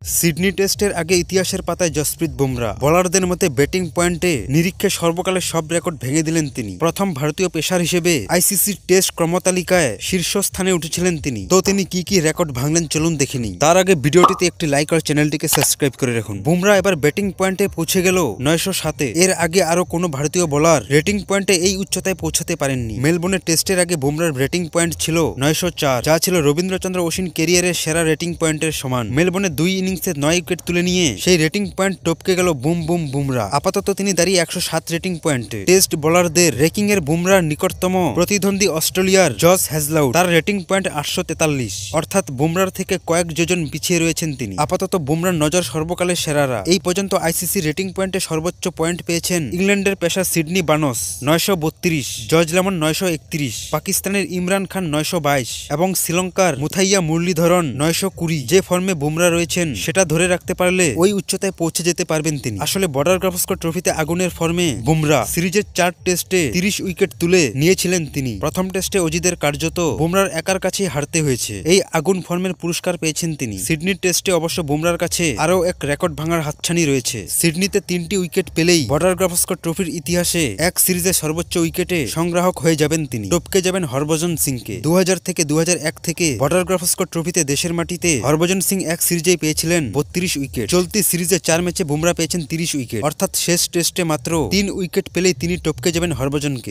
Sydney টেস্টের আগে ইতিহাসের পাতায় জসপ্রীত বুমরা বোলারদের মধ্যে ব্যাটিং পয়েন্টে নিরীক্ষে সর্বকালের সব রেকর্ড ভেঙে দিলেন তিনি। প্রথম ভারতীয় পেসার হিসেবে আইসিসি টেস্ট ক্রমতালিকায় শীর্ষস্থানে উঠেছিলেন তিনি। তো তিনি কি কি রেকর্ড ভাঙলেন চলুন দেখে নিই। তার আগে ভিডিওটিতে একটি লাইক আর চ্যানেলটিকে সাবস্ক্রাইব করে রাখুন। বুমরা এবার ব্যাটিং পয়েন্টে পৌঁছে গেল 907-এ। এর আগে আরো কোনো ভারতীয় বোলার রেটিং পয়েন্টে এই উচ্চতায় পৌঁছাতে পারেননি। মেলবোর্নের টেস্টের আগে বুমরার রেটিং পয়েন্ট ছিল 904, যা ছিল রবীন্দ্রচন্দ্র অশ্বিন কেরিয়ারের সেরা রেটিং পয়েন্টের সমান। মেলবোর্নে 2 ইনিংসে 9 উইকেট তুলে নিয়ে সেই রেটিং পয়েন্ট টপকে গেল বুম বুম বুমরা। আপাতত তিনি দাঁড়িয়ে 107 রেটিং পয়েন্টে। টেস্ট বোলারদের র্যাঙ্কিং এর বুমরার নিকটতম প্রতিদ্বন্দ্বী অস্ট্রেলিয়ার জস হ্যাজলাউড, তার রেটিং পয়েন্ট 843, অর্থাৎ বুমরার থেকে কয়েক যোজন পিছিয়ে রয়েছেন তিনি। আপাতত বুমরার নজর সর্বকালের সেরারা। এই পর্যন্ত আইসিসি রেটিং পয়েন্টে সর্বোচ্চ পয়েন্ট পেয়েছেন ইংল্যান্ডের pacer Sydney Barnes 932, George Lohmann 931, পাকিস্তানের ইমরান খান 922 এবং শ্রীলঙ্কার মুথাইয়া মুরলীধরন 920। যে ফর্মে বুমরা রয়েছেন সেটা ধরে রাখতে পারলে ওই উচ্চতায় পৌঁছে যেতে পারবেন তিনি। আসলে বর্ডার গাভাস্কর ট্রফিতে আগুনের ফর্মে বুমরা। সিরিজের 4 টেস্টে 30 উইকেট তুলে নিয়েছিলেন তিনি। প্রথম টেস্টে অজিদের কার্যত বুমরার একার কাছেই হারতে হয়েছে। এই আগুন ফর্মের পুরস্কার পেয়েছেন তিনি। সিডনির টেস্টে অবশ্য বুমরার কাছে আরও এক রেকর্ড ভাঙার হাতছানি রয়েছে। সিডনিতে 3টি উইকেট পেলেই বর্ডার গাভাস্কর ট্রফির ইতিহাসে এক সিরিজে সর্বোচ্চ উইকেটে সংগ্রাহক হয়ে যাবেন তিনি। টপকে যাবেন হরভজন সিংকে। 2000 থেকে 2001 থেকে বর্ডার গাভাস্কর ট্রফিতে দেশের মাটিতে হরভজন সিং এক সিরিজেই পেয়েছিলেন 32 উইকেট। চলতি সিরিজে 4 ম্যাচে বুমরা পেয়েছেন 30 উইকেট, অর্থাৎ শেষ টেস্টে মাত্র 3 উইকেট পেলেই তিনি টপকে যাবেন হরভজনকে।